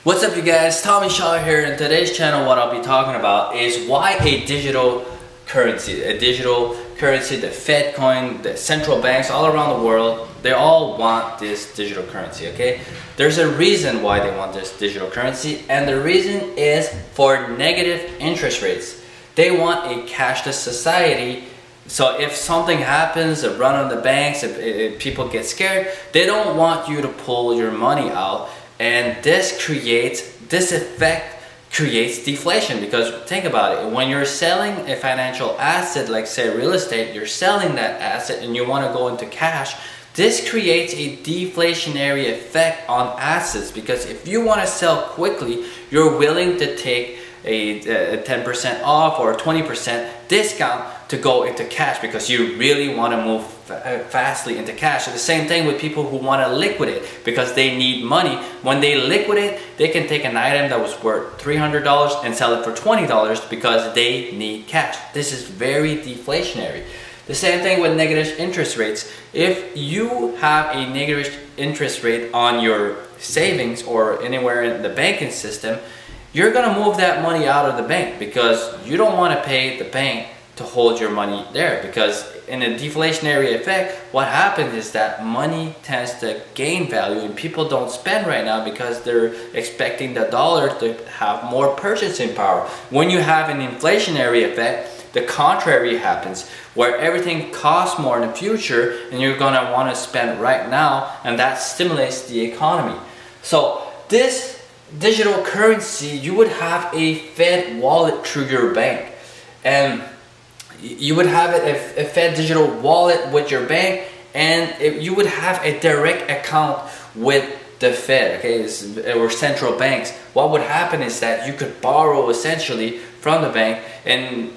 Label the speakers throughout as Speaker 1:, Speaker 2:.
Speaker 1: What's up you guys, Tommy Shaw here. In today's channel what I'll be talking about is why a digital currency, the FEDCOIN, the central banks all around the world, they all want this digital currency, okay? There's a reason why they want this digital currency, and the reason is for negative interest rates. They want a cashless society. So if something happens, a run on the banks, if people get scared, they don't want you to pull your money out. And this effect creates deflation, because think about it, when you're selling a financial asset like say real estate, you're selling that asset and you want to go into cash, this creates a deflationary effect on assets, because if you want to sell quickly, you're willing to take a 10% off or a 20% discount to go into cash because you really want to move fastly into cash. So the same thing with people who want to liquidate because they need money. When they liquidate, they can take an item that was worth $300 and sell it for $20 because they need cash. This is very deflationary. The same thing with negative interest rates. If you have a negative interest rate on your savings or anywhere in the banking system, you're going to move that money out of the bank because you don't want to pay the bank to hold your money there, because in a deflationary effect, what happens is that money tends to gain value and people don't spend right now because they're expecting the dollar to have more purchasing power. When you have an inflationary effect, the contrary happens, where everything costs more in the future and you're going to want to spend right now, and that stimulates the economy. So this digital currency, you would have a Fed wallet through your bank, and you would have a Fed digital wallet with your bank, and you would have a direct account with the Fed, okay, or central banks. What would happen is that you could borrow essentially from the bank, and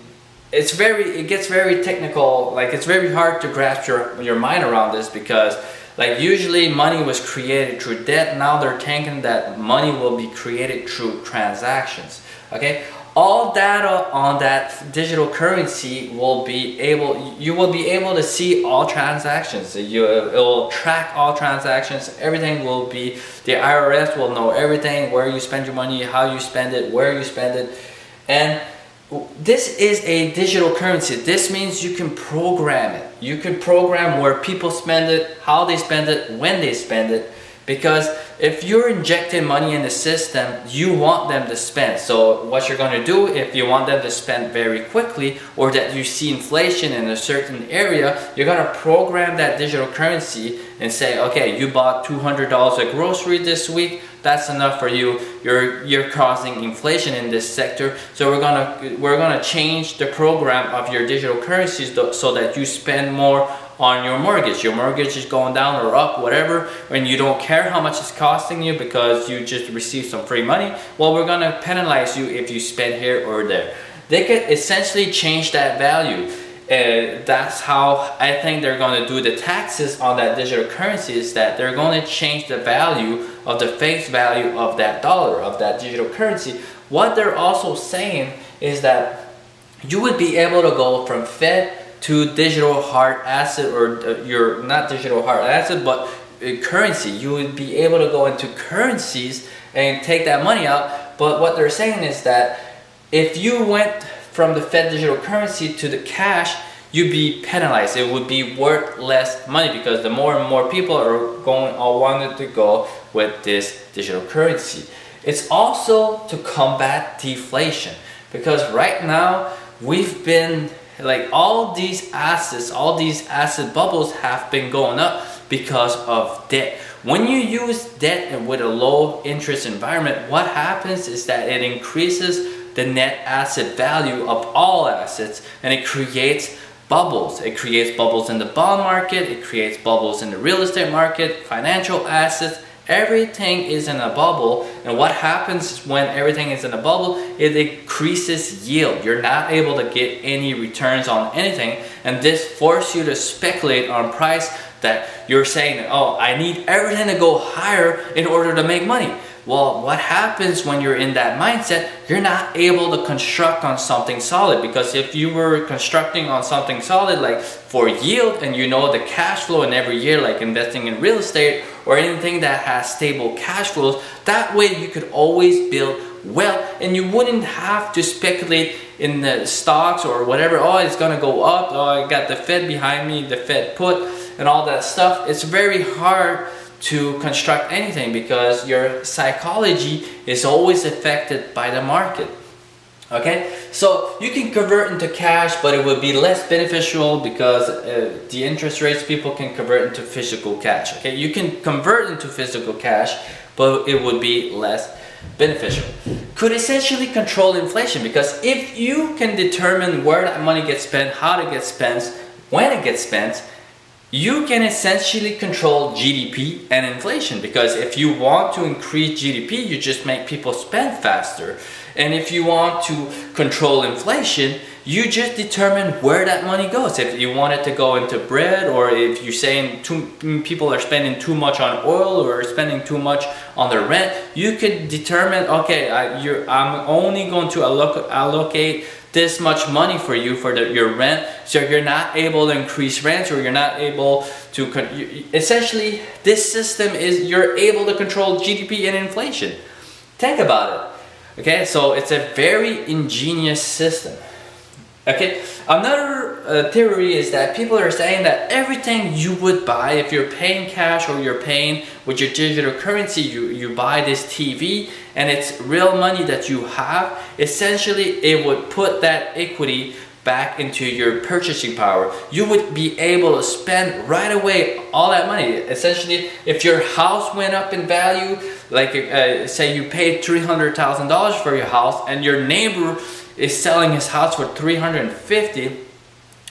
Speaker 1: it gets very technical. Like, it's very hard to grasp your mind around this, because like usually money was created through debt. Now they're thinking that money will be created through transactions, okay? All data on that digital currency you will be able to see all transactions. It will track all transactions. Everything will be, the IRS will know everything, where you spend your money, how you spend it, where you spend it. And this is a digital currency. This means you can program it. You can program where people spend it, how they spend it, when they spend it. Because if you're injecting money in the system, you want them to spend. So what you're going to do, if you want them to spend very quickly, or that you see inflation in a certain area, you're going to program that digital currency and say, okay, you bought $200 of grocery this week, that's enough for you. You're causing inflation in this sector, so we're gonna change the program of your digital currencies so that you spend more on your mortgage. Your mortgage is going down or up, whatever, and you don't care how much it's costing you because you just received some free money. Well, we're gonna penalize you if you spend here or there. They could essentially change that value. That's how I think they're going to do the taxes on that digital currency, is that they're going to change the value of the face value of that dollar, of that digital currency. What they're also saying is that you would be able to go from Fed to digital hard asset, or your not digital hard asset, but currency. You would be able to go into currencies and take that money out. But what they're saying is that if you went from the Fed digital currency to the cash, you'd be penalized. It would be worth less money because the more and more people are wanted to go with this digital currency. It's also to combat deflation, because right now we've been like all these asset bubbles have been going up because of debt. When you use debt and with a low interest environment, what happens is that it increases the net asset value of all assets, and it creates bubbles. It creates bubbles in the bond market, it creates bubbles in the real estate market, financial assets. Everything is in a bubble, and what happens when everything is in a bubble, it increases yield. You're not able to get any returns on anything, and this forces you to speculate on price, that you're saying, oh, I need everything to go higher in order to make money. Well, what happens when you're in that mindset? You're not able to construct on something solid, because if you were constructing on something solid like for yield, and you know the cash flow in every year, like investing in real estate or anything that has stable cash flows. That way you could always build wealth, and you wouldn't have to speculate in the stocks or whatever. Oh, it's gonna go up. Oh, I got the Fed behind me, the Fed put, and all that stuff. It's very hard to construct anything because your psychology is always affected by the market. Okay, so you can convert into cash, but it would be less beneficial because the interest rates, people can convert into physical cash. Okay, you can convert into physical cash, but it would be less beneficial. Could essentially control inflation, because if you can determine where that money gets spent, how it gets spent, when it gets spent, you can essentially control GDP and inflation. Because if you want to increase GDP, you just make people spend faster. And if you want to control inflation, you just determine where that money goes. If you want it to go into bread, or if you're saying people are spending too much on oil or spending too much on their rent, you can determine, okay, I'm only going to allocate this much money for you for your rent, so you're not able to increase rents, or you're not able to essentially this system is you're able to control GDP and inflation. Think about it. Okay, so it's a very ingenious system. Okay, another theory is that people are saying that everything you would buy, if you're paying cash or you're paying with your digital currency, you buy this TV and it's real money that you have, essentially it would put that equity back into your purchasing power. You would be able to spend right away all that money. Essentially, if your house went up in value, like say you paid $300,000 for your house and your neighbor is selling his house for $350,000,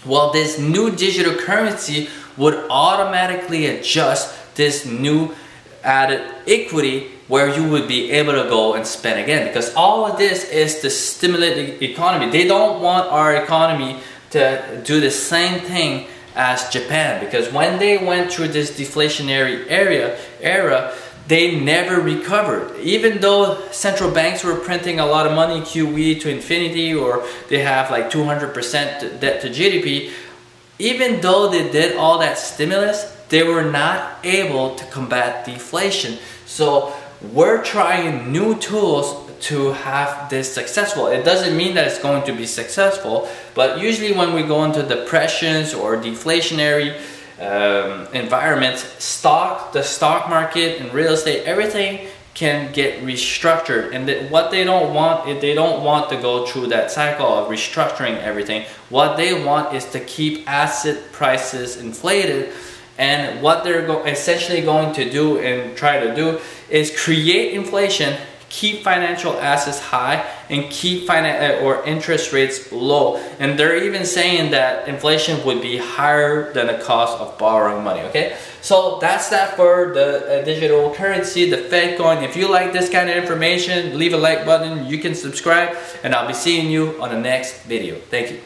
Speaker 1: well, this new digital currency would automatically adjust this new added equity where you would be able to go and spend again, because all of this is to stimulate the economy. They don't want our economy to do the same thing as Japan, because when they went through this deflationary era, they never recovered. Even though central banks were printing a lot of money, QE to infinity, or they have like 200% debt to GDP, even though they did all that stimulus, they were not able to combat deflation. So we're trying new tools to have this successful. It doesn't mean that it's going to be successful, but usually when we go into depressions or deflationary environments, the stock market and real estate, everything can get restructured. And what they don't want is they don't want to go through that cycle of restructuring everything. What they want is to keep asset prices inflated. And what they're essentially going to do and try to do is create inflation, keep financial assets high, and keep interest rates low. And they're even saying that inflation would be higher than the cost of borrowing money. Okay, so that's that for the digital currency, the FEDCOIN. If you like this kind of information, leave a like button. You can subscribe, and I'll be seeing you on the next video. Thank you.